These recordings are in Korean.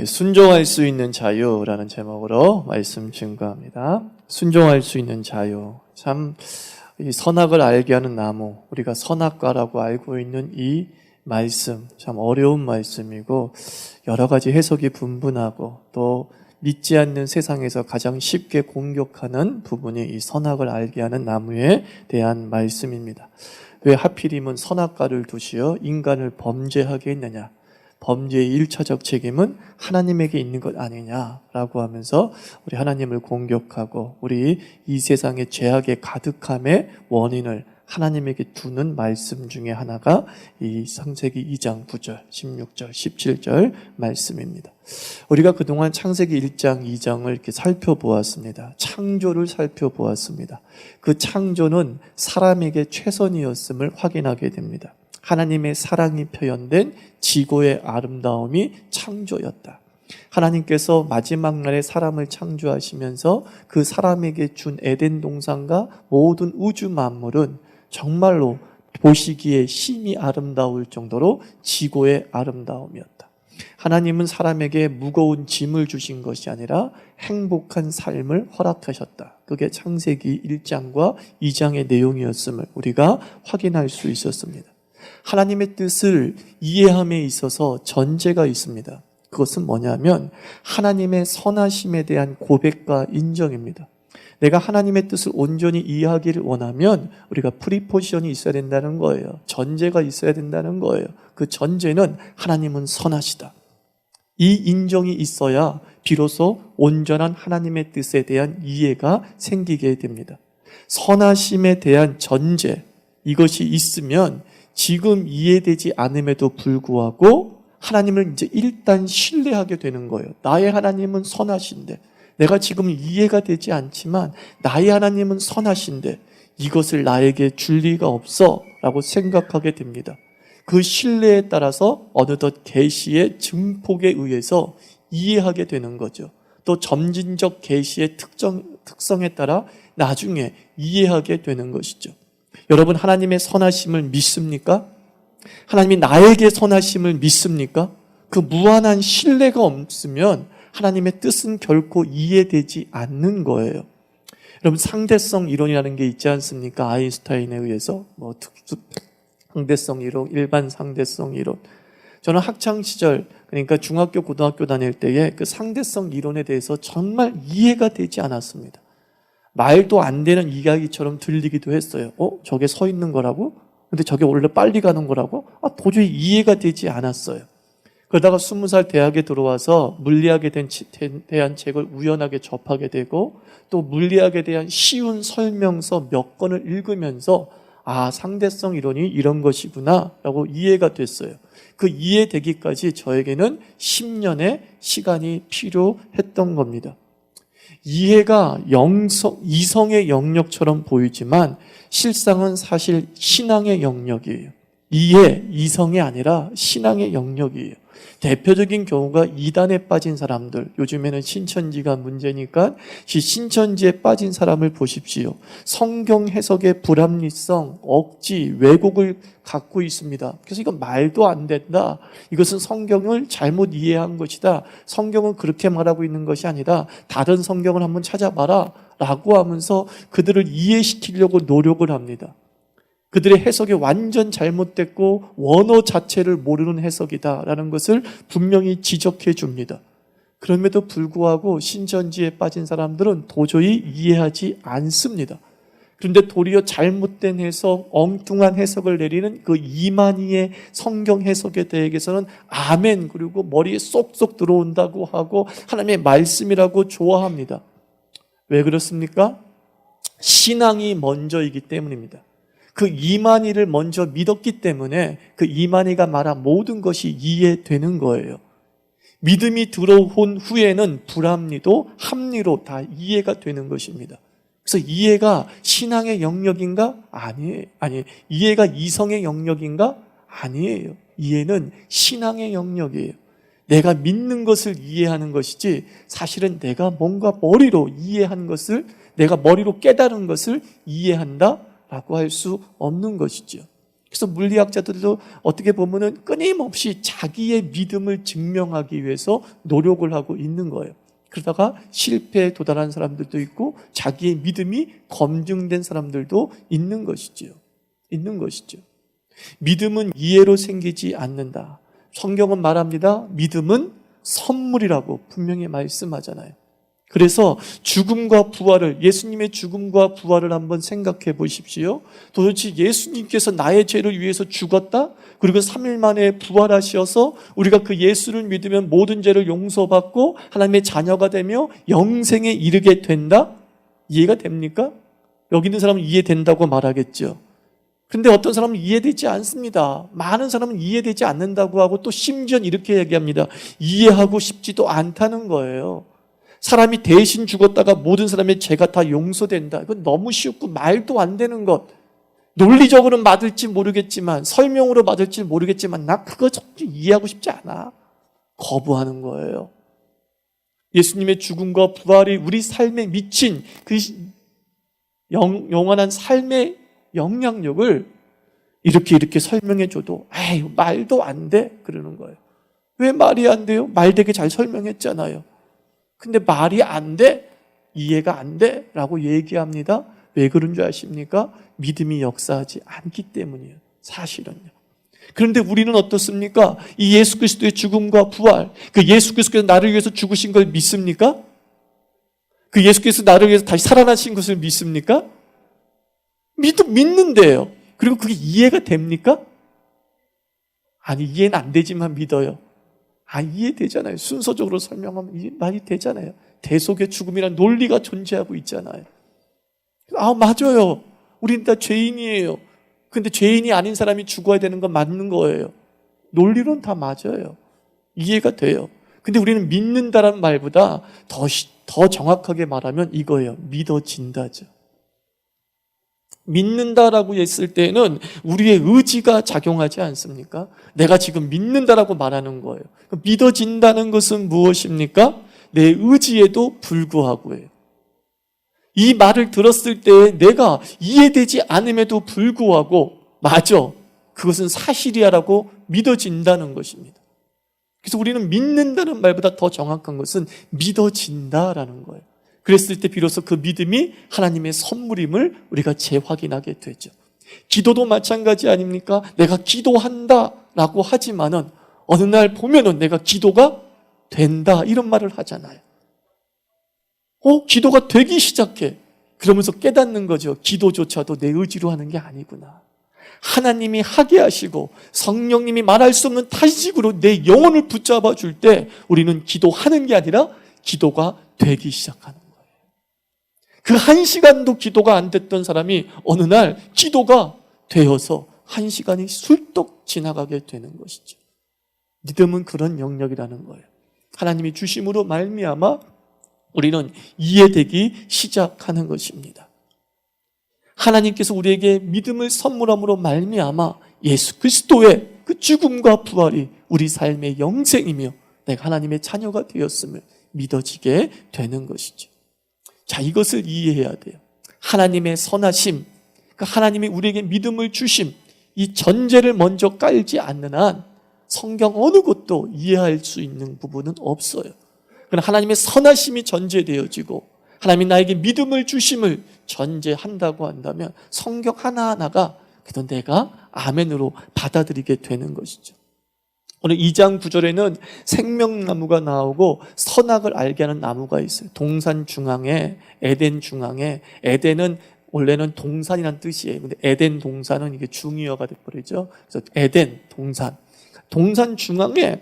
순종할 수 있는 자유라는 제목으로 말씀 증거합니다. 순종할 수 있는 자유. 참, 이 선악을 알게 하는 나무, 우리가 선악과라고 알고 있는 이 말씀, 참 어려운 말씀이고, 여러 가지 해석이 분분하고, 또 믿지 않는 세상에서 가장 쉽게 공격하는 부분이 이 선악을 알게 하는 나무에 대한 말씀입니다. 왜 하필이면 선악과를 두시어 인간을 범죄하게 했느냐? 범죄의 1차적 책임은 하나님에게 있는 것 아니냐라고 하면서 우리 하나님을 공격하고 우리 이 세상의 죄악의 가득함의 원인을 하나님에게 두는 말씀 중에 하나가 이 창세기 2장 9절, 16절, 17절 말씀입니다. 우리가 그동안 창세기 1장, 2장을 이렇게 살펴보았습니다. 창조를 살펴보았습니다. 그 창조는 사람에게 최선이었음을 확인하게 됩니다. 하나님의 사랑이 표현된 지고의 아름다움이 창조였다. 하나님께서 마지막 날에 사람을 창조하시면서 그 사람에게 준 에덴 동산과 모든 우주 만물은 정말로 보시기에 심히 아름다울 정도로 지고의 아름다움이었다. 하나님은 사람에게 무거운 짐을 주신 것이 아니라 행복한 삶을 허락하셨다. 그게 창세기 1장과 2장의 내용이었음을 우리가 확인할 수 있었습니다. 하나님의 뜻을 이해함에 있어서 전제가 있습니다. 그것은 뭐냐면 하나님의 선하심에 대한 고백과 인정입니다. 내가 하나님의 뜻을 온전히 이해하기를 원하면 우리가 프리포지션이 있어야 된다는 거예요. 전제가 있어야 된다는 거예요. 그 전제는 하나님은 선하시다. 이 인정이 있어야 비로소 온전한 하나님의 뜻에 대한 이해가 생기게 됩니다. 선하심에 대한 전제, 이것이 있으면 지금 이해되지 않음에도 불구하고 하나님을 이제 일단 신뢰하게 되는 거예요. 나의 하나님은 선하신데, 내가 지금 이해가 되지 않지만 나의 하나님은 선하신데 이것을 나에게 줄 리가 없어 라고 생각하게 됩니다. 그 신뢰에 따라서 어느덧 계시의 증폭에 의해서 이해하게 되는 거죠. 또 점진적 계시의 특성에 따라 나중에 이해하게 되는 것이죠. 여러분, 하나님의 선하심을 믿습니까? 하나님이 나에게 선하심을 믿습니까? 그 무한한 신뢰가 없으면 하나님의 뜻은 결코 이해되지 않는 거예요. 여러분, 상대성 이론이라는 게 있지 않습니까? 아인슈타인에 의해서 특수 상대성 이론, 일반 상대성 이론. 저는 학창 시절, 그러니까 중학교, 고등학교 다닐 때에 그 상대성 이론에 대해서 정말 이해가 되지 않았습니다. 말도 안 되는 이야기처럼 들리기도 했어요. 저게 서 있는 거라고? 근데 저게 원래 빨리 가는 거라고? 도저히 이해가 되지 않았어요. 그러다가 20살 대학에 들어와서 물리학에 대한 책을 우연하게 접하게 되고 또 물리학에 대한 쉬운 설명서 몇 권을 읽으면서 상대성 이론이 이런 것이구나 라고 이해가 됐어요. 그 이해되기까지 저에게는 10년의 시간이 필요했던 겁니다. 이해가 이성의 영역처럼 보이지만 실상은 사실 신앙의 영역이에요. 이성이 아니라 신앙의 영역이에요. 대표적인 경우가 이단에 빠진 사람들, 요즘에는 신천지가 문제니까 신천지에 빠진 사람을 보십시오. 성경 해석의 불합리성, 억지, 왜곡을 갖고 있습니다. 그래서 이건 말도 안 된다. 이것은 성경을 잘못 이해한 것이다. 성경은 그렇게 말하고 있는 것이 아니라 다른 성경을 한번 찾아봐라 라고 하면서 그들을 이해시키려고 노력을 합니다. 그들의 해석이 완전 잘못됐고 원어 자체를 모르는 해석이다라는 것을 분명히 지적해 줍니다. 그럼에도 불구하고 신천지에 빠진 사람들은 도저히 이해하지 않습니다. 그런데 도리어 잘못된 해석, 엉뚱한 해석을 내리는 그 이만희의 성경 해석에 대해서는 아멘, 그리고 머리에 쏙쏙 들어온다고 하고 하나님의 말씀이라고 좋아합니다. 왜 그렇습니까? 신앙이 먼저이기 때문입니다. 그 이만희를 먼저 믿었기 때문에 그 이만희가 말한 모든 것이 이해되는 거예요. 믿음이 들어온 후에는 불합리도 합리로 다 이해가 되는 것입니다. 그래서 이해가 신앙의 영역인가? 아니에요. 이해가 이성의 영역인가? 아니에요. 이해는 신앙의 영역이에요. 내가 믿는 것을 이해하는 것이지 사실은 내가 뭔가 머리로 이해한 것을, 내가 머리로 깨달은 것을 이해한다? 라고 할 수 없는 것이죠. 그래서 물리학자들도 어떻게 보면은 끊임없이 자기의 믿음을 증명하기 위해서 노력을 하고 있는 거예요. 그러다가 실패에 도달한 사람들도 있고 자기의 믿음이 검증된 사람들도 있는 것이지요. 있는 것이죠. 믿음은 이해로 생기지 않는다. 성경은 말합니다. 믿음은 선물이라고 분명히 말씀하잖아요. 그래서 죽음과 부활을, 예수님의 죽음과 부활을 한번 생각해 보십시오. 도대체 예수님께서 나의 죄를 위해서 죽었다? 그리고 3일 만에 부활하셔서 우리가 그 예수를 믿으면 모든 죄를 용서받고 하나님의 자녀가 되며 영생에 이르게 된다? 이해가 됩니까? 여기 있는 사람은 이해된다고 말하겠죠. 근데 어떤 사람은 이해되지 않습니다. 많은 사람은 이해되지 않는다고 하고 또 심지어 이렇게 얘기합니다. 이해하고 싶지도 않다는 거예요. 사람이 대신 죽었다가 모든 사람의 죄가 다 용서된다. 이건 너무 쉽고 말도 안 되는 것. 논리적으로는 맞을지 모르겠지만, 설명으로 맞을지 모르겠지만 나 그거 정말 이해하고 싶지 않아. 거부하는 거예요. 예수님의 죽음과 부활이 우리 삶에 미친 그 영원한 삶의 영향력을 이렇게 설명해줘도 에이 말도 안 돼 그러는 거예요. 왜 말이 안 돼요? 말 되게 잘 설명했잖아요. 근데 말이 안 돼? 이해가 안 돼? 라고 얘기합니다. 왜 그런 줄 아십니까? 믿음이 역사하지 않기 때문이에요. 사실은요. 그런데 우리는 어떻습니까? 이 예수 그리스도의 죽음과 부활, 그 예수 그리스도께서 나를 위해서 죽으신 걸 믿습니까? 그 예수께서 나를 위해서 다시 살아나신 것을 믿습니까? 믿는데요. 그리고 그게 이해가 됩니까? 아니, 이해는 안 되지만 믿어요. 이해되잖아요. 순서적으로 설명하면 이해 많이 되잖아요. 대속의 죽음이란 논리가 존재하고 있잖아요. 맞아요. 우린 다 죄인이에요. 근데 죄인이 아닌 사람이 죽어야 되는 건 맞는 거예요. 논리론 다 맞아요. 이해가 돼요. 근데 우리는 믿는다라는 말보다 더 정확하게 말하면 이거예요. 믿어진다죠. 믿는다라고 했을 때는 우리의 의지가 작용하지 않습니까? 내가 지금 믿는다라고 말하는 거예요. 믿어진다는 것은 무엇입니까? 내 의지에도 불구하고예요. 이 말을 들었을 때 내가 이해되지 않음에도 불구하고 맞아, 그것은 사실이야라고 믿어진다는 것입니다. 그래서 우리는 믿는다는 말보다 더 정확한 것은 믿어진다라는 거예요. 그랬을 때 비로소 그 믿음이 하나님의 선물임을 우리가 재확인하게 되죠. 기도도 마찬가지 아닙니까? 내가 기도한다라고 하지만은 어느 날 보면은 내가 기도가 된다 이런 말을 하잖아요. 기도가 되기 시작해. 그러면서 깨닫는 거죠. 기도조차도 내 의지로 하는 게 아니구나. 하나님이 하게 하시고 성령님이 말할 수 없는 타식으로 내 영혼을 붙잡아 줄 때 우리는 기도하는 게 아니라 기도가 되기 시작하는 거예요. 그 한 시간도 기도가 안 됐던 사람이 어느 날 기도가 되어서 한 시간이 훌떡 지나가게 되는 것이죠. 믿음은 그런 영역이라는 거예요. 하나님이 주심으로 말미암아 우리는 이해되기 시작하는 것입니다. 하나님께서 우리에게 믿음을 선물함으로 말미암아 예수 그리스도의 그 죽음과 부활이 우리 삶의 영생이며 내가 하나님의 자녀가 되었음을 믿어지게 되는 것이죠. 자, 이것을 이해해야 돼요. 하나님의 선하심, 하나님이 우리에게 믿음을 주심, 이 전제를 먼저 깔지 않는 한 성경 어느 곳도 이해할 수 있는 부분은 없어요. 그러나 하나님의 선하심이 전제되어지고 하나님이 나에게 믿음을 주심을 전제한다고 한다면 성경 하나하나가 그래도 내가 아멘으로 받아들이게 되는 것이죠. 오늘 2장 9절에는 생명나무가 나오고 선악을 알게 하는 나무가 있어요. 동산 중앙에, 에덴 중앙에, 에덴은 원래는 동산이라는 뜻이에요. 근데 에덴 동산은 이게 중의어가 돼버리죠. 그래서 에덴 동산. 동산 중앙에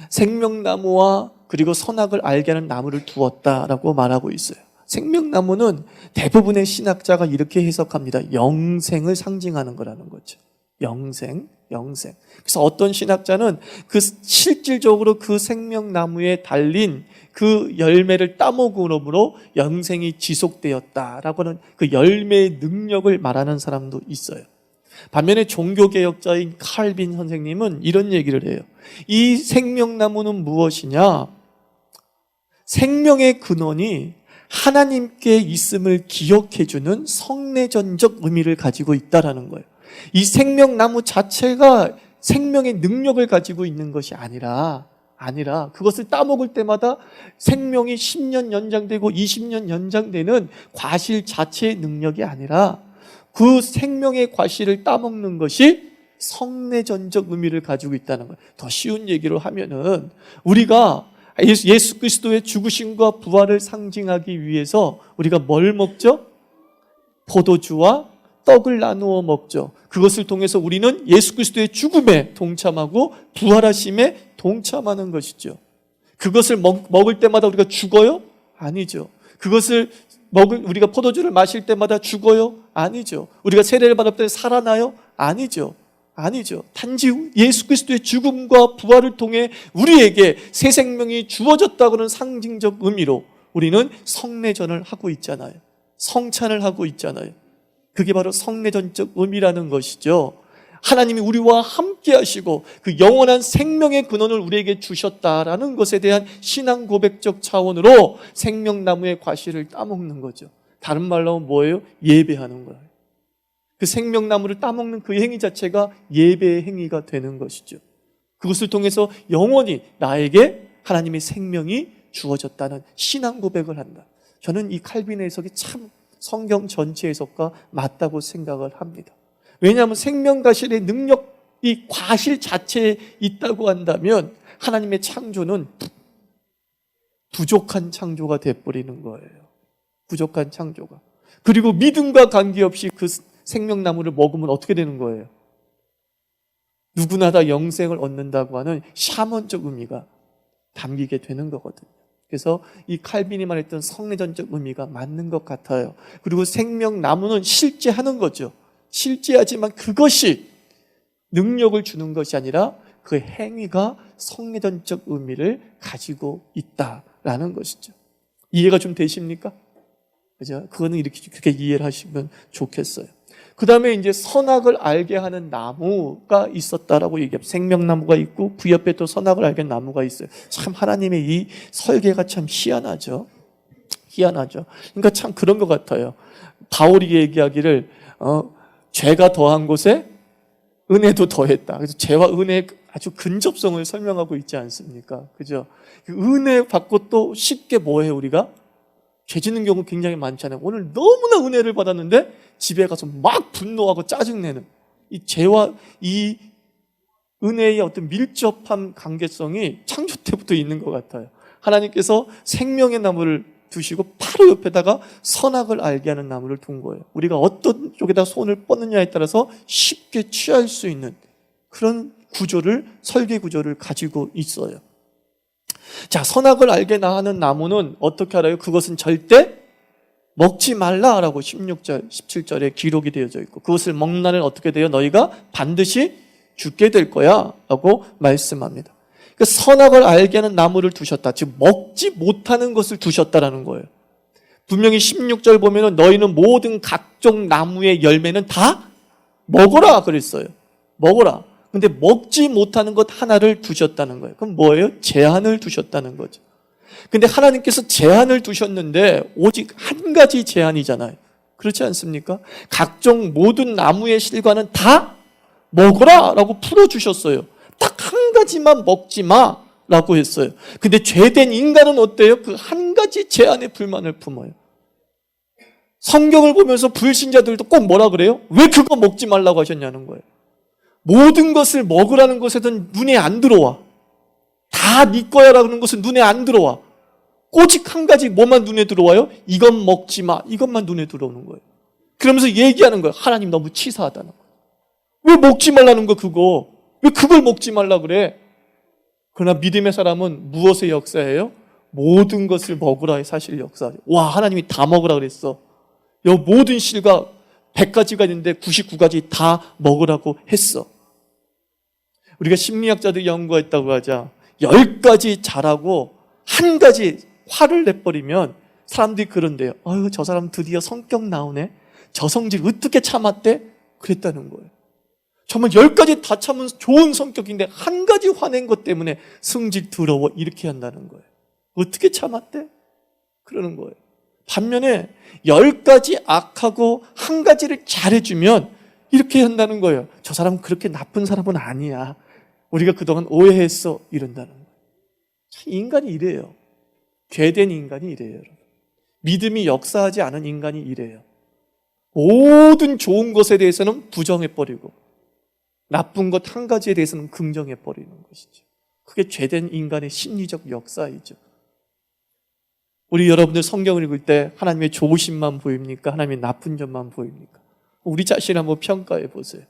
생명나무와 그리고 선악을 알게 하는 나무를 두었다라고 말하고 있어요. 생명나무는 대부분의 신학자가 이렇게 해석합니다. 영생을 상징하는 거라는 거죠. 영생. 그래서 어떤 신학자는 그 실질적으로 그 생명나무에 달린 그 열매를 따먹음으로 영생이 지속되었다라고 하는 그 열매의 능력을 말하는 사람도 있어요. 반면에 종교개혁자인 칼빈 선생님은 이런 얘기를 해요. 이 생명나무는 무엇이냐? 생명의 근원이 하나님께 있음을 기억해주는 성내전적 의미를 가지고 있다라는 거예요. 이 생명나무 자체가 생명의 능력을 가지고 있는 것이 아니라 그것을 따먹을 때마다 생명이 10년 연장되고 20년 연장되는 과실 자체의 능력이 아니라 그 생명의 과실을 따먹는 것이 성내전적 의미를 가지고 있다는 거예요. 더 쉬운 얘기로 하면은 우리가 예수 그리스도의 죽으심과 부활을 상징하기 위해서 우리가 뭘 먹죠? 포도주와 떡을 나누어 먹죠. 그것을 통해서 우리는 예수 그리스도의 죽음에 동참하고 부활하심에 동참하는 것이죠. 그것을 먹을 때마다 우리가 죽어요? 아니죠. 그것을 우리가 포도주를 마실 때마다 죽어요? 아니죠. 우리가 세례를 받을 때 살아나요? 아니죠. 단지 예수 그리스도의 죽음과 부활을 통해 우리에게 새 생명이 주어졌다고는 상징적 의미로 우리는 성례전을 하고 있잖아요. 성찬을 하고 있잖아요. 그게 바로 성례전적 의미라는 것이죠. 하나님이 우리와 함께 하시고 그 영원한 생명의 근원을 우리에게 주셨다라는 것에 대한 신앙 고백적 차원으로 생명나무의 과실을 따먹는 거죠. 다른 말로 하면 뭐예요? 예배하는 거예요. 그 생명나무를 따먹는 그 행위 자체가 예배의 행위가 되는 것이죠. 그것을 통해서 영원히 나에게 하나님의 생명이 주어졌다는 신앙 고백을 한다. 저는 이 칼빈의 해석이 참 성경 전체 해석과 맞다고 생각을 합니다. 왜냐하면 생명과실의 능력이 과실 자체에 있다고 한다면 하나님의 창조는 부족한 창조가 돼버리는 거예요. 부족한 창조가. 그리고 믿음과 관계없이 그 생명나무를 먹으면 어떻게 되는 거예요? 누구나 다 영생을 얻는다고 하는 샤먼적 의미가 담기게 되는 거거든요. 그래서 이 칼빈이 말했던 성례전적 의미가 맞는 것 같아요. 그리고 생명나무는 실제하는 거죠. 실제하지만 그것이 능력을 주는 것이 아니라 그 행위가 성례전적 의미를 가지고 있다라는 것이죠. 이해가 좀 되십니까? 그죠? 그거는 그렇게 이해를 하시면 좋겠어요. 그 다음에 이제 선악을 알게 하는 나무가 있었다라고 얘기합니다. 생명나무가 있고 그 옆에 또 선악을 알게 하는 나무가 있어요. 참 하나님의 이 설계가 참 희한하죠. 그러니까 참 그런 것 같아요. 바울이 얘기하기를 죄가 더한 곳에 은혜도 더했다. 그래서 죄와 은혜의 아주 근접성을 설명하고 있지 않습니까? 그죠? 은혜 받고 또 쉽게 뭐해요 우리가? 죄 짓는 경우 굉장히 많잖아요. 오늘 너무나 은혜를 받았는데 집에 가서 막 분노하고 짜증내는 이 죄와 이 은혜의 어떤 밀접한 관계성이 창조 때부터 있는 것 같아요. 하나님께서 생명의 나무를 두시고 바로 옆에다가 선악을 알게 하는 나무를 둔 거예요. 우리가 어떤 쪽에다 손을 뻗느냐에 따라서 쉽게 취할 수 있는 그런 설계 구조를 가지고 있어요. 자, 선악을 알게 하는 나무는 어떻게 알아요? 그것은 절대 먹지 말라라고 16절, 17절에 기록이 되어져 있고 그것을 먹는 날은 어떻게 돼요? 너희가 반드시 죽게 될 거야 라고 말씀합니다. 그러니까 선악을 알게 하는 나무를 두셨다. 즉 먹지 못하는 것을 두셨다라는 거예요. 분명히 16절 보면은 너희는 모든 각종 나무의 열매는 다 먹어라 그랬어요. 먹어라. 근데 먹지 못하는 것 하나를 두셨다는 거예요. 그럼 뭐예요? 제한을 두셨다는 거죠. 근데 하나님께서 제한을 두셨는데 오직 한 가지 제한이잖아요. 그렇지 않습니까? 각종 모든 나무의 실과는 다 먹어라 라고 풀어주셨어요. 딱 한 가지만 먹지 마 라고 했어요. 근데 죄된 인간은 어때요? 그 한 가지 제한에 불만을 품어요. 성경을 보면서 불신자들도 꼭 뭐라 그래요? 왜 그거 먹지 말라고 하셨냐는 거예요. 모든 것을 먹으라는 것에는 눈에 안 들어와. 다 네 거야라는 것은 눈에 안 들어와. 오직 한 가지 뭐만 눈에 들어와요? 이건 먹지 마. 이것만 눈에 들어오는 거예요. 그러면서 얘기하는 거예요. 하나님 너무 치사하다는 거예요. 왜 먹지 말라는 거 그거? 왜 그걸 먹지 말라 그래? 그러나 믿음의 사람은 무엇의 역사예요? 모든 것을 먹으라의 사실 역사예요. 와, 하나님이 다 먹으라 그랬어. 여 모든 실과 100가지가 있는데 99가지 다 먹으라고 했어. 우리가 심리학자들이 연구했다고 하자 10가지 잘하고 한 가지 화를 내버리면 사람들이 그런데요. 아유, 저 사람 드디어 성격 나오네. 저 성질 어떻게 참았대? 그랬다는 거예요. 정말 10가지 다 참은 좋은 성격인데 한 가지 화낸 것 때문에 성질 더러워 이렇게 한다는 거예요. 어떻게 참았대? 그러는 거예요. 반면에 10가지 악하고 한 가지를 잘해주면 이렇게 한다는 거예요. 저 사람은 그렇게 나쁜 사람은 아니야. 우리가 그동안 오해했어. 이런다는 거예요. 인간이 이래요. 죄된 인간이 이래요, 여러분. 믿음이 역사하지 않은 인간이 이래요. 모든 좋은 것에 대해서는 부정해버리고 나쁜 것 한 가지에 대해서는 긍정해버리는 것이죠. 그게 죄된 인간의 심리적 역사이죠. 우리 여러분들 성경을 읽을 때 하나님의 좋으심만 보입니까? 하나님의 나쁜 점만 보입니까? 우리 자신 한번 평가해 보세요.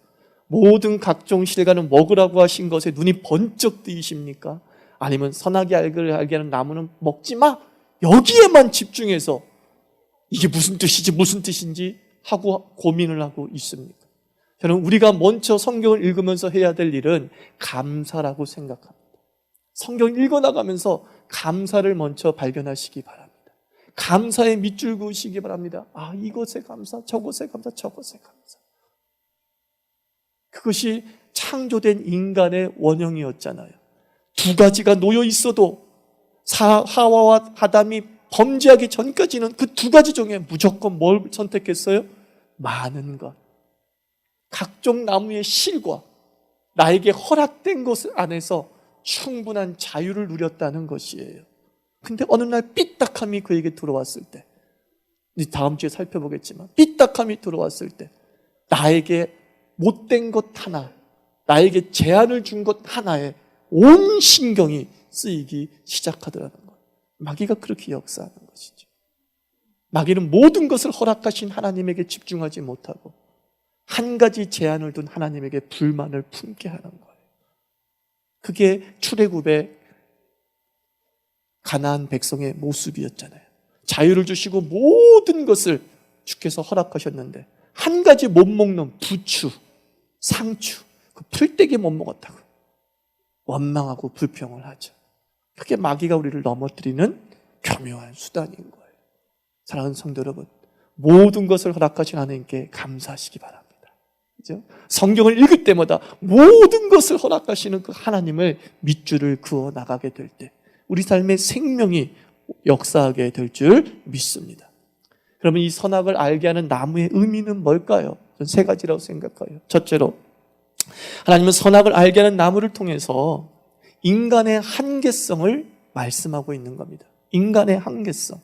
모든 각종 실과는 먹으라고 하신 것에 눈이 번쩍 뜨이십니까? 아니면 선하게 알게 하는 나무는 먹지 마! 여기에만 집중해서 이게 무슨 뜻이지 무슨 뜻인지 하고 고민을 하고 있습니까? 저는 우리가 먼저 성경을 읽으면서 해야 될 일은 감사라고 생각합니다. 성경을 읽어나가면서 감사를 먼저 발견하시기 바랍니다. 감사의 밑줄 그으시기 바랍니다. 아, 이것에 감사, 저것에 감사, 저것에 감사. 그것이 창조된 인간의 원형이었잖아요. 두 가지가 놓여 있어도 하와와 아담이 범죄하기 전까지는 그 두 가지 중에 무조건 뭘 선택했어요? 많은 것. 각종 나무의 실과 나에게 허락된 것 안에서 충분한 자유를 누렸다는 것이에요. 근데 어느 날 삐딱함이 그에게 들어왔을 때, 다음 주에 살펴보겠지만 삐딱함이 들어왔을 때 나에게 못된 것 하나, 나에게 제한을 준 것 하나에 온 신경이 쓰이기 시작하더라는 거예요. 마귀가 그렇게 역사하는 것이죠. 마귀는 모든 것을 허락하신 하나님에게 집중하지 못하고 한 가지 제한을 둔 하나님에게 불만을 품게 하는 거예요. 그게 출애굽의 가나안 백성의 모습이었잖아요. 자유를 주시고 모든 것을 주께서 허락하셨는데 한 가지 못 먹는 부추, 상추, 그 풀떼기 못 먹었다고 원망하고 불평을 하죠. 그게 마귀가 우리를 넘어뜨리는 교묘한 수단인 거예요. 사랑하는 성도 여러분, 모든 것을 허락하신 하나님께 감사하시기 바랍니다. 그죠? 성경을 읽을 때마다 모든 것을 허락하시는 그 하나님을 밑줄을 그어 나가게 될 때 우리 삶의 생명이 역사하게 될 줄 믿습니다. 그러면 이 선악을 알게 하는 나무의 의미는 뭘까요? 저는 세 가지라고 생각해요. 첫째로, 하나님은 선악을 알게 하는 나무를 통해서 인간의 한계성을 말씀하고 있는 겁니다. 인간의 한계성.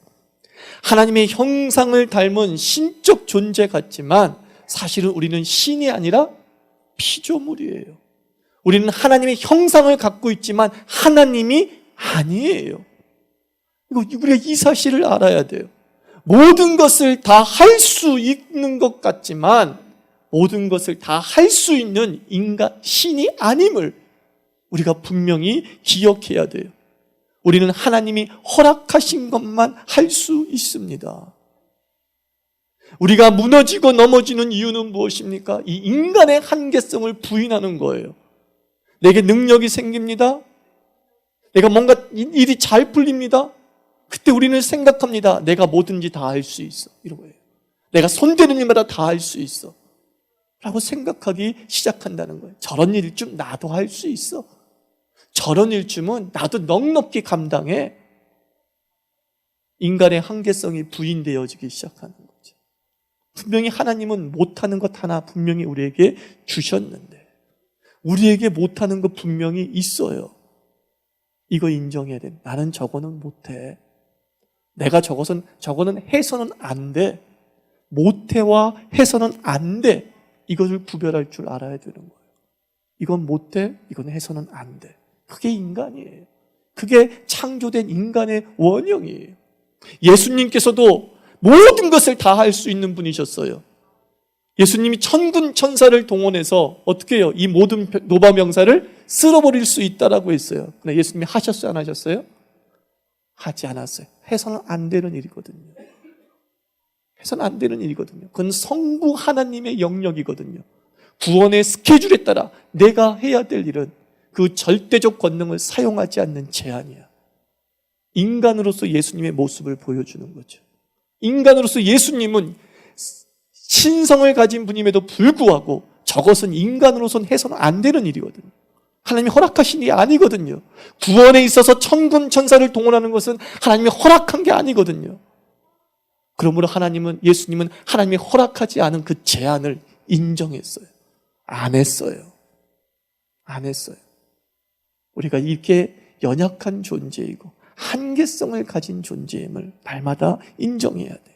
하나님의 형상을 닮은 신적 존재 같지만 사실은 우리는 신이 아니라 피조물이에요. 우리는 하나님의 형상을 갖고 있지만 하나님이 아니에요. 우리가 이 사실을 알아야 돼요. 모든 것을 다 할 수 있는 것 같지만 모든 것을 다 할 수 있는 인간, 신이 아님을 우리가 분명히 기억해야 돼요. 우리는 하나님이 허락하신 것만 할 수 있습니다. 우리가 무너지고 넘어지는 이유는 무엇입니까? 이 인간의 한계성을 부인하는 거예요. 내게 능력이 생깁니다. 내가 뭔가 일이 잘 풀립니다. 그때 우리는 생각합니다. 내가 뭐든지 다 할 수 있어. 이런 거예요. 내가 손대는 일마다 다 할 수 있어. 라고 생각하기 시작한다는 거예요. 저런 일쯤 나도 할 수 있어. 저런 일쯤은 나도 넉넉히 감당해. 인간의 한계성이 부인되어지기 시작하는 거죠. 분명히 하나님은 못하는 것 하나 분명히 우리에게 주셨는데 우리에게 못하는 것 분명히 있어요. 이거 인정해야 돼. 나는 저거는 못해. 내가 저거는 해서는 안 돼. 못해와 해서는 안 돼. 이것을 구별할 줄 알아야 되는 거예요. 이건 못해, 이건 해서는 안 돼. 그게 인간이에요. 그게 창조된 인간의 원형이에요. 예수님께서도 모든 것을 다 할 수 있는 분이셨어요. 예수님이 천군 천사를 동원해서 어떻게 해요? 이 모든 노바 명사를 쓸어버릴 수 있다라고 했어요. 근데 예수님이 하셨어요? 안 하셨어요? 하지 않았어요. 해서는 안 되는 일이거든요. 해서는 안 되는 일이거든요. 그건 성부 하나님의 영역이거든요. 구원의 스케줄에 따라 내가 해야 될 일은 그 절대적 권능을 사용하지 않는 제한이야. 인간으로서 예수님의 모습을 보여주는 거죠. 인간으로서 예수님은 신성을 가진 분임에도 불구하고 저것은 인간으로서는 해서는 안 되는 일이거든요. 하나님이 허락하신 일이 아니거든요. 구원에 있어서 천군 천사를 동원하는 것은 하나님이 허락한 게 아니거든요. 그러므로 예수님은 하나님이 허락하지 않은 그 제한을 인정했어요? 안 했어요. 안 했어요. 우리가 이렇게 연약한 존재이고 한계성을 가진 존재임을 날마다 인정해야 돼요.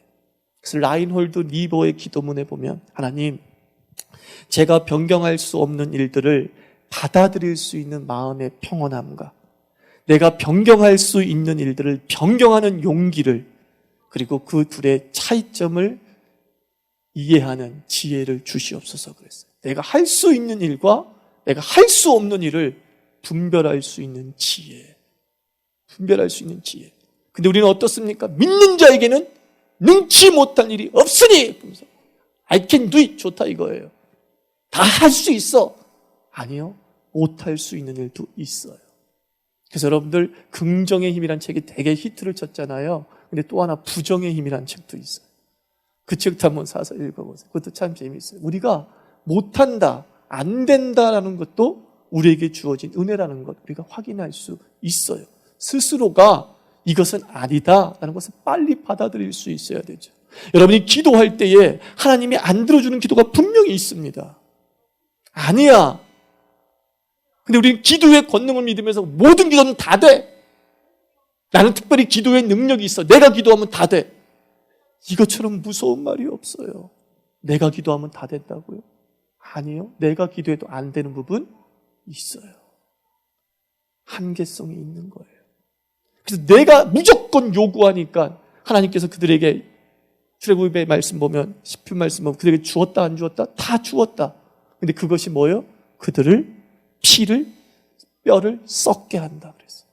그래서 라인홀드 리버의 기도문에 보면 하나님, 제가 변경할 수 없는 일들을 받아들일 수 있는 마음의 평온함과 내가 변경할 수 있는 일들을 변경하는 용기를, 그리고 그 둘의 차이점을 이해하는 지혜를 주시옵소서 그랬어요. 내가 할 수 있는 일과 내가 할 수 없는 일을 분별할 수 있는 지혜. 분별할 수 있는 지혜. 근데 우리는 어떻습니까? 믿는 자에게는 능치 못할 일이 없으니 I can do it. 좋다 이거예요. 다 할 수 있어. 아니요. 못할 수 있는 일도 있어요. 그래서 여러분들 긍정의 힘이란 책이 되게 히트를 쳤잖아요. 근데 또 하나 부정의 힘이란 책도 있어요. 그 책도 한번 사서 읽어보세요. 그것도 참 재미있어요. 우리가 못한다, 안 된다라는 것도 우리에게 주어진 은혜라는 것 우리가 확인할 수 있어요. 스스로가 이것은 아니다라는 것을 빨리 받아들일 수 있어야 되죠. 여러분이 기도할 때에 하나님이 안 들어주는 기도가 분명히 있습니다. 아니야. 근데 우리는 기도의 권능을 믿으면서 모든 기도는 다 돼. 나는 특별히 기도의 능력이 있어. 내가 기도하면 다 돼. 이것처럼 무서운 말이 없어요. 내가 기도하면 다 된다고요? 아니요. 내가 기도해도 안 되는 부분 있어요. 한계성이 있는 거예요. 그래서 내가 무조건 요구하니까 하나님께서 그들에게 출애굽의 말씀 보면, 시편 말씀 보면 그들에게 주었다 안 주었다? 다 주었다. 근데 그것이 뭐예요? 그들을 피를, 뼈를 썩게 한다 그랬어요.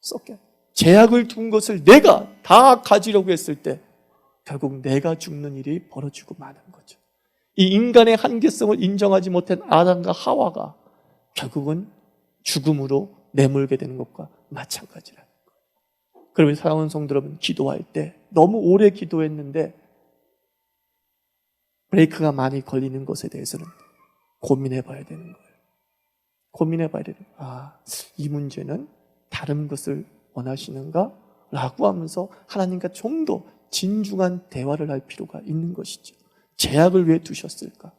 썩게. 제약을 둔 것을 내가 다 가지려고 했을 때 결국 내가 죽는 일이 벌어지고 마는 거죠. 이 인간의 한계성을 인정하지 못한 아담과 하와가 결국은 죽음으로 내몰게 되는 것과 마찬가지라는 거예요. 그러면 사랑하는 성도 여러분, 기도할 때 너무 오래 기도했는데 브레이크가 많이 걸리는 것에 대해서는 고민해 봐야 되는 거예요. 고민해 봐야 되는 거예요. 이 문제는 다른 것을 원하시는가? 라고 하면서 하나님과 좀 더 진중한 대화를 할 필요가 있는 것이죠. 제약을 왜 두셨을까?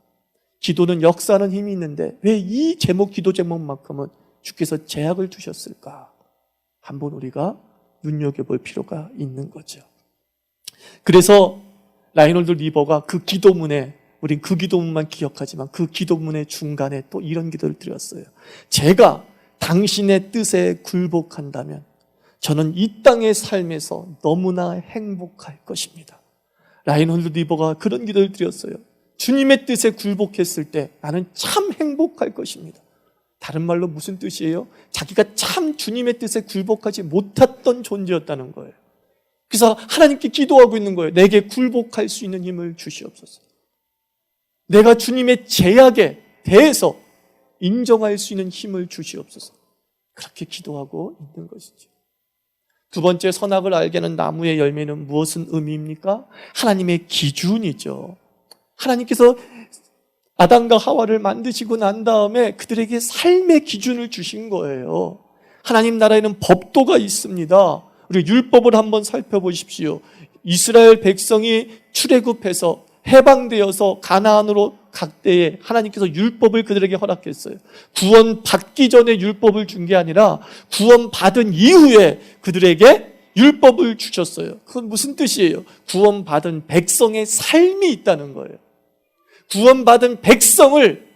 기도는 역사하는 힘이 있는데 왜 이 제목, 기도 제목만큼은 주께서 제약을 두셨을까? 한번 우리가 눈여겨볼 필요가 있는 거죠. 그래서 라인홀드 리버가 그 기도문에, 우린 그 기도문만 기억하지만 그 기도문의 중간에 또 이런 기도를 드렸어요. 제가 당신의 뜻에 굴복한다면 저는 이 땅의 삶에서 너무나 행복할 것입니다. 라인홀드 리버가 그런 기도를 드렸어요. 주님의 뜻에 굴복했을 때 나는 참 행복할 것입니다. 다른 말로 무슨 뜻이에요? 자기가 참 주님의 뜻에 굴복하지 못했던 존재였다는 거예요. 그래서 하나님께 기도하고 있는 거예요. 내게 굴복할 수 있는 힘을 주시옵소서. 내가 주님의 제약에 대해서 인정할 수 있는 힘을 주시옵소서. 그렇게 기도하고 있는 것이죠. 두 번째, 선악을 알게 하는 나무의 열매는 무엇은 의미입니까? 하나님의 기준이죠. 하나님께서 아담과 하와를 만드시고 난 다음에 그들에게 삶의 기준을 주신 거예요. 하나님 나라에는 법도가 있습니다. 우리 율법을 한번 살펴보십시오. 이스라엘 백성이 출애굽해서 해방되어서 가나안으로 갈 때에 하나님께서 율법을 그들에게 허락했어요. 구원 받기 전에 율법을 준 게 아니라 구원 받은 이후에 그들에게 율법을 주셨어요. 그건 무슨 뜻이에요? 구원 받은 백성의 삶이 있다는 거예요. 구원 받은 백성을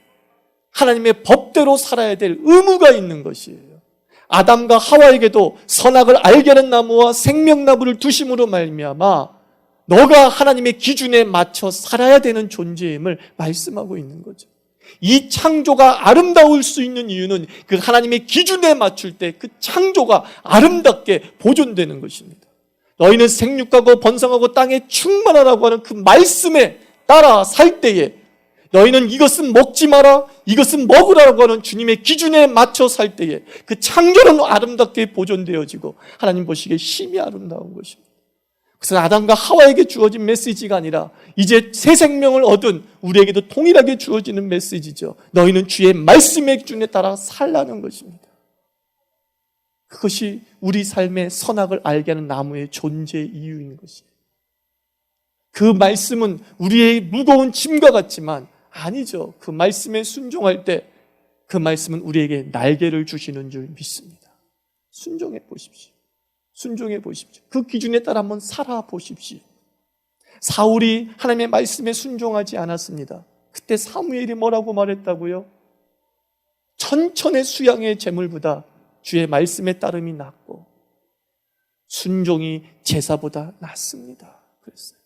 하나님의 법대로 살아야 될 의무가 있는 것이에요. 아담과 하와에게도 선악을 알게 하는 나무와 생명나무를 두심으로 말미암아 너가 하나님의 기준에 맞춰 살아야 되는 존재임을 말씀하고 있는 거죠. 이 창조가 아름다울 수 있는 이유는 그 하나님의 기준에 맞출 때 그 창조가 아름답게 보존되는 것입니다. 너희는 생육하고 번성하고 땅에 충만하라고 하는 그 말씀에 따라 살 때에 너희는 이것은 먹지 마라, 이것은 먹으라고 하는 주님의 기준에 맞춰 살 때에 그 창조는 아름답게 보존되어지고 하나님 보시기에 심히 아름다운 것입니다. 그래서 아담과 하와에게 주어진 메시지가 아니라 이제 새 생명을 얻은 우리에게도 동일하게 주어지는 메시지죠. 너희는 주의 말씀의 기준에 따라 살라는 것입니다. 그것이 우리 삶의 선악을 알게 하는 나무의 존재 이유인 것이에요. 그 말씀은 우리의 무거운 짐과 같지만 아니죠. 그 말씀에 순종할 때 그 말씀은 우리에게 날개를 주시는 줄 믿습니다. 순종해 보십시오. 순종해 보십시오. 그 기준에 따라 한번 살아보십시오. 사울이 하나님의 말씀에 순종하지 않았습니다. 그때 사무엘이 뭐라고 말했다고요? 천천의 수양의 재물보다 주의 말씀에 따름이 낫고 순종이 제사보다 낫습니다. 그랬어요.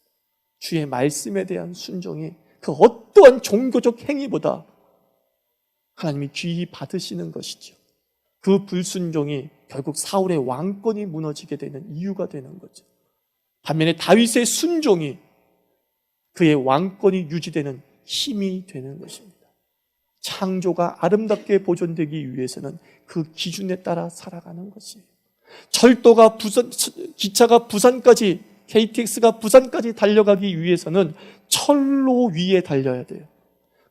주의 말씀에 대한 순종이 그 어떠한 종교적 행위보다 하나님이 귀히 받으시는 것이죠. 그 불순종이 결국 사울의 왕권이 무너지게 되는 이유가 되는 거죠. 반면에 다윗의 순종이 그의 왕권이 유지되는 힘이 되는 것입니다. 창조가 아름답게 보존되기 위해서는 그 기준에 따라 살아가는 것이에요. 철도가 기차가 부산까지, KTX가 부산까지 달려가기 위해서는 철로 위에 달려야 돼요.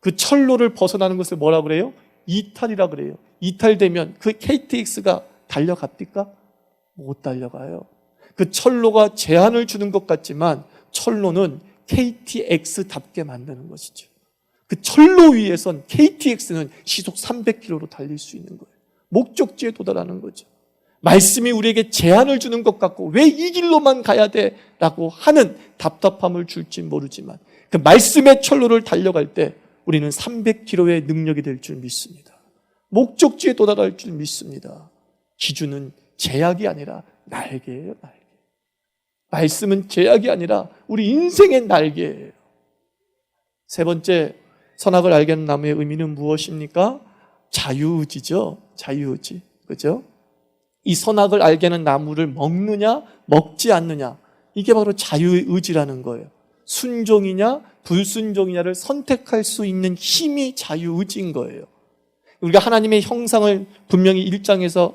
그 철로를 벗어나는 것을 뭐라 그래요? 이탈이라 그래요. 이탈되면 그 KTX가 달려갑니까? 못 달려가요. 그 철로가 제한을 주는 것 같지만 철로는 KTX답게 만드는 것이죠. 그 철로 위에선 KTX는 시속 300km로 달릴 수 있는 거예요. 목적지에 도달하는 거죠. 말씀이 우리에게 제한을 주는 것 같고 왜 이 길로만 가야 돼? 라고 하는 답답함을 줄지 모르지만 그 말씀의 철로를 달려갈 때 우리는 300km의 능력이 될 줄 믿습니다. 목적지에 도달할 줄 믿습니다. 기준은 제약이 아니라 날개예요, 날개. 말씀은 제약이 아니라 우리 인생의 날개예요. 세 번째, 선악을 알게 하는 나무의 의미는 무엇입니까? 자유의지죠. 자유의지. 그죠? 이 선악을 알게 하는 나무를 먹느냐, 먹지 않느냐. 이게 바로 자유의지라는 거예요. 순종이냐, 불순종이냐를 선택할 수 있는 힘이 자유의지인 거예요. 우리가 하나님의 형상을 분명히 1장에서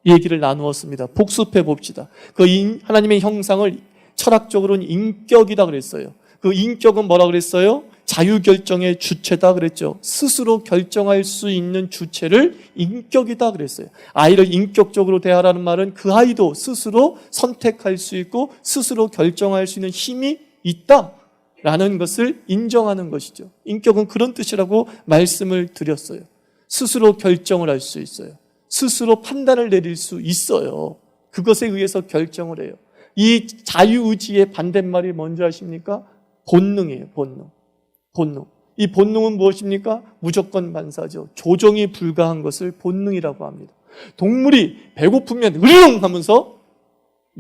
얘기를 나누었습니다. 복습해 봅시다. 그 하나님의 형상을 철학적으로는 인격이다 그랬어요. 그 인격은 뭐라 그랬어요? 자유결정의 주체다 그랬죠. 스스로 결정할 수 있는 주체를 인격이다 그랬어요. 아이를 인격적으로 대하라는 말은 그 아이도 스스로 선택할 수 있고 스스로 결정할 수 있는 힘이 있다라는 것을 인정하는 것이죠. 인격은 그런 뜻이라고 말씀을 드렸어요. 스스로 결정을 할 수 있어요. 스스로 판단을 내릴 수 있어요. 그것에 의해서 결정을 해요. 이 자유의지의 반대말이 뭔지 아십니까? 본능이에요. 본능. 이 본능은 무엇입니까? 무조건 반사죠. 조정이 불가한 것을 본능이라고 합니다. 동물이 배고프면 으르렁 하면서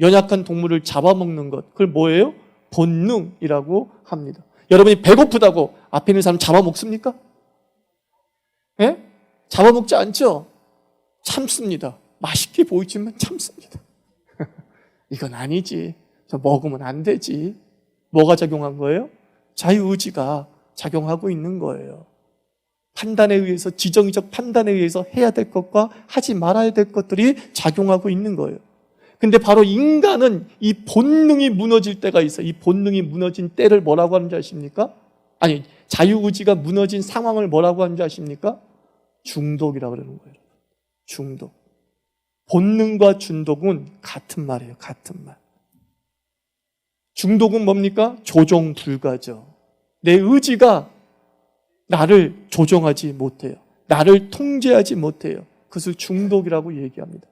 연약한 동물을 잡아먹는 것, 그걸 뭐예요? 본능이라고 합니다. 여러분이 배고프다고 앞에 있는 사람 잡아먹습니까? 예? 잡아먹지 않죠? 참습니다. 맛있게 보이지만 참습니다. 이건 아니지. 저 먹으면 안 되지. 뭐가 작용한 거예요? 자유의지가 작용하고 있는 거예요. 판단에 의해서, 지정의적 판단에 의해서 해야 될 것과 하지 말아야 될 것들이 작용하고 있는 거예요. 근데 바로 인간은 이 본능이 무너질 때가 있어요. 이 본능이 무너진 때를 뭐라고 하는지 아십니까? 아니, 자유의지가 무너진 상황을 뭐라고 하는지 아십니까? 중독이라고 그러는 거예요. 중독. 본능과 중독은 같은 말이에요. 같은 말. 중독은 뭡니까? 조정 불가죠. 내 의지가 나를 조정하지 못해요. 나를 통제하지 못해요. 그것을 중독이라고 얘기합니다.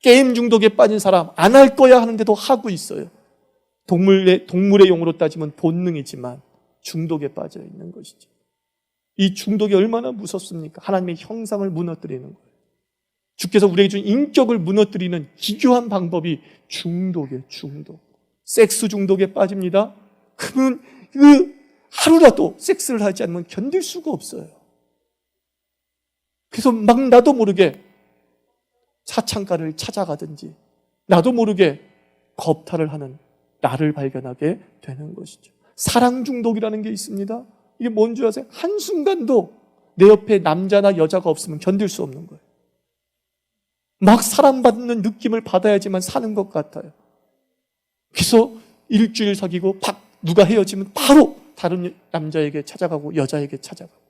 게임 중독에 빠진 사람 안 할 거야 하는데도 하고 있어요. 동물의 용어로 따지면 본능이지만 중독에 빠져 있는 것이죠. 이 중독이 얼마나 무섭습니까? 하나님의 형상을 무너뜨리는 거예요. 주께서 우리에게 준 인격을 무너뜨리는 기교한 방법이 중독이에요. 중독. 섹스 중독에 빠집니다. 그러면 하루라도 섹스를 하지 않으면 견딜 수가 없어요. 그래서 막 나도 모르게 사창가를 찾아가든지 나도 모르게 겁탈을 하는 나를 발견하게 되는 것이죠. 사랑 중독이라는 게 있습니다. 이게 뭔지 아세요? 한순간도 내 옆에 남자나 여자가 없으면 견딜 수 없는 거예요. 막 사랑받는 느낌을 받아야지만 사는 것 같아요. 그래서 일주일 사귀고 누가 헤어지면 바로 다른 남자에게 찾아가고 여자에게 찾아가고.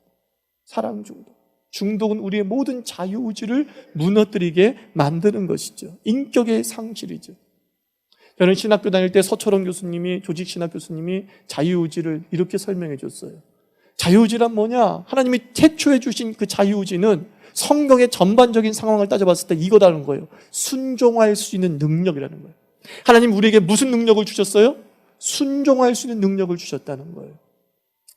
사랑 중독. 중독은 우리의 모든 자유의지를 무너뜨리게 만드는 것이죠. 인격의 상실이죠. 저는 신학교 다닐 때 서철원 교수님이, 조직신학 교수님이 자유의지를 이렇게 설명해 줬어요. 자유의지란 뭐냐? 하나님이 태초에 주신 그 자유의지는 성경의 전반적인 상황을 따져봤을 때 이거다는 거예요. 순종할 수 있는 능력이라는 거예요. 하나님 우리에게 무슨 능력을 주셨어요? 순종할 수 있는 능력을 주셨다는 거예요.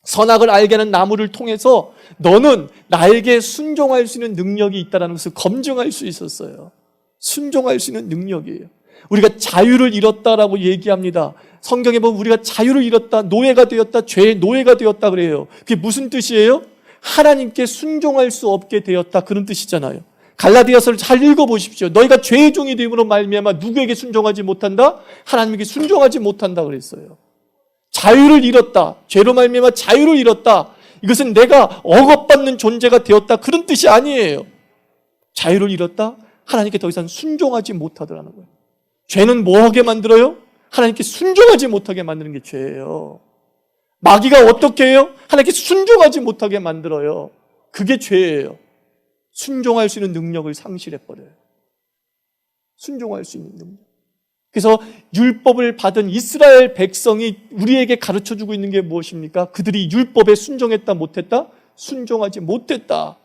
선악을 알게 하는 나무를 통해서 너는 나에게 순종할 수 있는 능력이 있다는 것을 검증할 수 있었어요. 순종할 수 있는 능력이에요. 우리가 자유를 잃었다라고 얘기합니다. 성경에 보면 우리가 자유를 잃었다, 노예가 되었다, 죄의 노예가 되었다 그래요. 그게 무슨 뜻이에요? 하나님께 순종할 수 없게 되었다, 그런 뜻이잖아요. 갈라디아서를 잘 읽어보십시오. 너희가 죄의 종이 되므로 말미암아 누구에게 순종하지 못한다? 하나님에게 순종하지 못한다 그랬어요. 자유를 잃었다, 죄로 말미암아 자유를 잃었다, 이것은 내가 억압받는 존재가 되었다, 그런 뜻이 아니에요. 자유를 잃었다? 하나님께 더 이상 순종하지 못하더라는 거예요. 죄는 뭐하게 만들어요? 하나님께 순종하지 못하게 만드는 게 죄예요. 마귀가 어떻게 해요? 하나님께 순종하지 못하게 만들어요. 그게 죄예요. 순종할 수 있는 능력을 상실해버려요. 순종할 수 있는 능력. 그래서 율법을 받은 이스라엘 백성이 우리에게 가르쳐주고 있는 게 무엇입니까? 그들이 율법에 순종했다 못했다? 순종하지 못했다.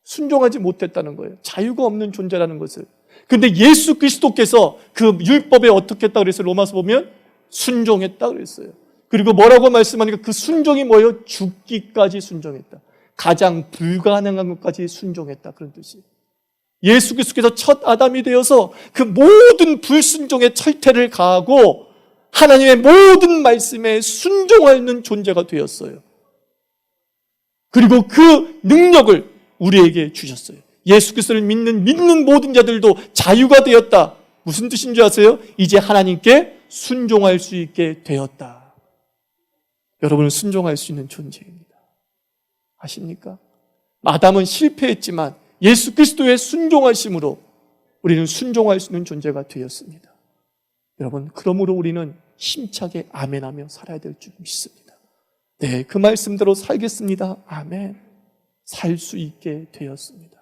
순종하지 못했다는 거예요. 자유가 없는 존재라는 것을. 그런데 예수 그리스도께서 그 율법에 어떻게 했다 그랬어요? 로마서 보면 순종했다 그랬어요. 그리고 뭐라고 말씀하니까 그 순종이 뭐예요? 죽기까지 순종했다. 가장 불가능한 것까지 순종했다, 그런 뜻이에요. 예수 그리스도께서 첫 아담이 되어서 그 모든 불순종의 철퇴를 가하고 하나님의 모든 말씀에 순종하는 존재가 되었어요. 그리고 그 능력을 우리에게 주셨어요. 예수 그리스도를 믿는 모든 자들도 자유가 되었다. 무슨 뜻인 줄 아세요? 이제 하나님께 순종할 수 있게 되었다. 여러분은 순종할 수 있는 존재입니다. 아십니까? 아담은 실패했지만 예수 그리스도의 순종하심으로 우리는 순종할 수 있는 존재가 되었습니다. 여러분, 그러므로 우리는 힘차게 아멘하며 살아야 될 줄 믿습니다. 네, 그 말씀대로 살겠습니다. 아멘. 살 수 있게 되었습니다.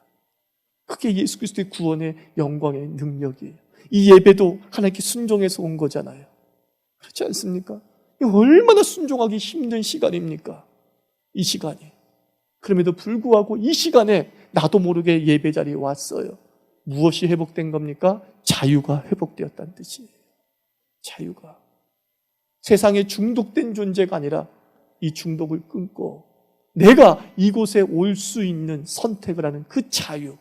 그게 예수 그리스도의 구원의 영광의 능력이에요. 이 예배도 하나님께 순종해서 온 거잖아요. 그렇지 않습니까? 얼마나 순종하기 힘든 시간입니까? 이 시간이. 그럼에도 불구하고 이 시간에 나도 모르게 예배 자리에 왔어요. 무엇이 회복된 겁니까? 자유가 회복되었다는 뜻이에요. 자유가. 세상에 중독된 존재가 아니라 이 중독을 끊고 내가 이곳에 올 수 있는 선택을 하는 그 자유,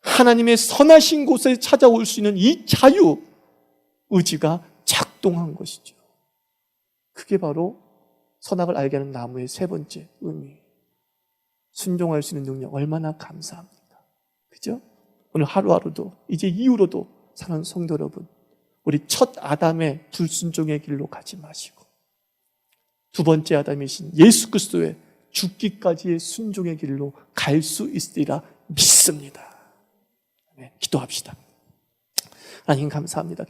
하나님의 선하신 곳에 찾아올 수 있는 이 자유, 의지가 작동한 것이죠. 그게 바로 선악을 알게 하는 나무의 세 번째 의미. 순종할 수 있는 능력, 얼마나 감사합니까? 그죠? 오늘 하루하루도, 이제 이후로도 사랑하는 성도 여러분, 우리 첫 아담의 불순종의 길로 가지 마시고 두 번째 아담이신 예수 그리스도의 죽기까지의 순종의 길로 갈 수 있으리라 믿습니다. 네, 기도합시다. 하나님 감사합니다.